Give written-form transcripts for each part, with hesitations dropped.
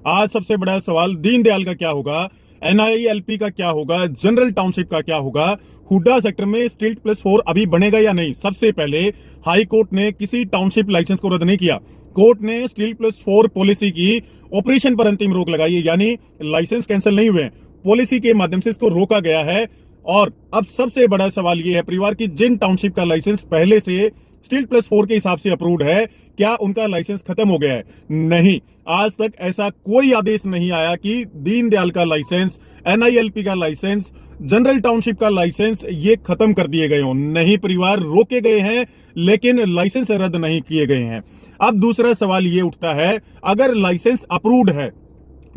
आज सबसे बड़ा सवाल दीनदयाल का क्या होगा, NILP का क्या होगा, जनरल टाउनशिप का क्या होगा, हुड्डा सेक्टर में स्ट्रीट प्लस 4 अभी बनेगा या नहीं। सबसे पहले हाई कोर्ट ने किसी टाउनशिप लाइसेंस को रद्द नहीं किया। कोर्ट ने स्टील प्लस 4 पॉलिसी की ऑपरेशन पर अंतिम रोक लगाई है, यानी लाइसेंस कैंसिल नहीं हुए, पॉलिसी के माध्यम से इसको रोका गया है। और अब सबसे बड़ा सवाल यह है परिवार की जिन टाउनशिप का लाइसेंस पहले से स्टील प्लस 4 के हिसाब से अप्रूव्ड है, क्या उनका लाइसेंस खत्म हो गया है? नहीं, आज तक ऐसा कोई आदेश नहीं आया कि दीनदयाल का लाइसेंस, NILP का लाइसेंस, जनरल टाउनशिप का लाइसेंस ये खत्म कर दिए गए हो। नहीं परिवार, रोके गए हैं लेकिन लाइसेंस रद्द नहीं किए गए हैं। अब दूसरा सवाल ये उठता है, अगर लाइसेंस अप्रूव्ड है,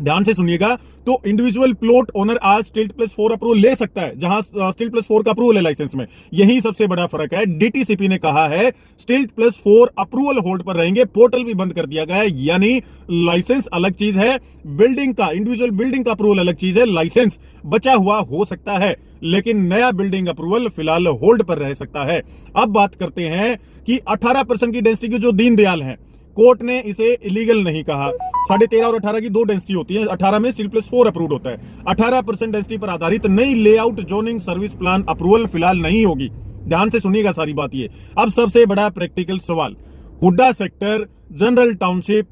ध्यान से सुनिएगा, तो इंडिविजुअल प्लॉट ओनर आज स्टील प्लस 4 अप्रूवल ले सकता है, जहां स्टील प्लस 4 का अप्रूवल है लाइसेंस में। यही सबसे बड़ा फर्क है। DTCP ने कहा है स्टील प्लस 4 अप्रूवल होल्ड पर रहेंगे, पोर्टल भी बंद कर दिया गया है। यानी लाइसेंस अलग चीज है, बिल्डिंग का, इंडिविजुअल बिल्डिंग का अप्रूवल अलग चीज है। लाइसेंस बचा हुआ हो सकता है लेकिन नया बिल्डिंग अप्रूवल फिलहाल होल्ड पर रह सकता है। अब बात करते हैं कि 18% की डेंसिटी के जो दीनदयाल है, कोर्ट ने इसे इलीगल नहीं कहा। 13.5 और 18 की दो डेंसिटी होती है, 18 में स्टील प्लस 4 अप्रूव्ड होता है। 18% डेंसिटी पर आधारित नई layout zoning service plan approval फिलहाल नहीं होगी। ध्यान से सुनिएगा सारी बात ये। अब सबसे बड़ा प्रैक्टिकल सवाल, HUDA sector, general township,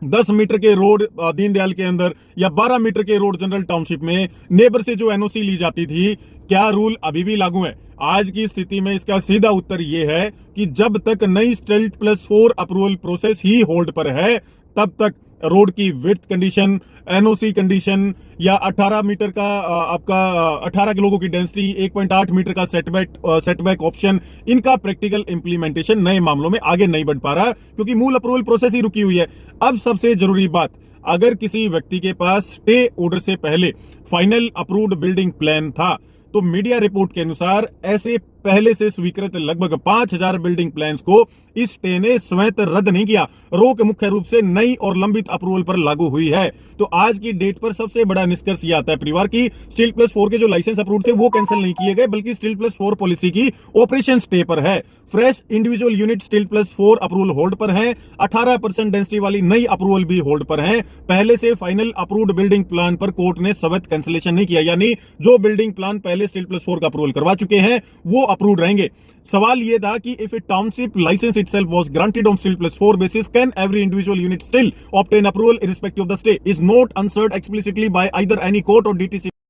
10 meter के रोड दीनदयाल के अंदर या 12 मीटर के रोड जनरल टाउनशिप में नेबर से जो NOC ली जाती थी, क्या रूल अभी भी लागू है? आज की स्थिति में इसका सीधा उत्तर यह है कि जब तक नई स्टील प्लस 4 अप्रूवल प्रोसेस ही होल्ड पर है, तब तक रोड की विड्थ कंडीशन, NOC कंडीशन या 18 मीटर का आपका 18 के लोगों की डेंसिटी, 1.8 मीटर का सेटबैक ऑप्शन, इनका प्रैक्टिकल इंप्लीमेंटेशन नए मामलों में आगे नहीं बढ़ पा रहा क्योंकि मूल अप्रूवल प्रोसेस ही रुकी हुई है। अब सबसे जरूरी बात, अगर किसी व्यक्ति के पास स्टे ऑर्डर से पहले फाइनल अप्रूव्ड बिल्डिंग प्लान था, तो मीडिया रिपोर्ट के अनुसार ऐसे पहले से स्वीकृत लगभग 5000 बिल्डिंग प्लान्स को इस स्टे ने स्वयं रद्द नहीं किया। रोक मुख्य रूप से नई और लंबित अप्रूवल पर लागू हुई है। तो आज की डेट पर सबसे बड़ा निष्कर्ष यह आता है परिवार की स्टील प्लस 4 के जो लाइसेंस अप्रूव्ड थे वो कैंसिल नहीं किए गए, बल्कि स्टील प्लस 4 पॉलिसी की ऑपरेशन स्टे पर है। Fresh individual unit steel plus 4 approval hold पर है। 18% डेंसिटी वाली नई अप्रूवल भी होल्ड पर है। पहले से फाइनल अप्रूव्ड बिल्डिंग प्लान पर कोर्ट ने स्वतः कैंसिलेशन नहीं किया, यानी जो बिल्डिंग प्लान पहले स्टील प्लस 4 का अप्रूवल करवा चुके हैं वो अप्रूव्ड रहेंगे। सवाल यह था कि if a township licence itself was granted on steel plus 4 basis, can every individual unit still obtain approval irrespective of the stay? Is not answered explicitly by either any court or DTCP.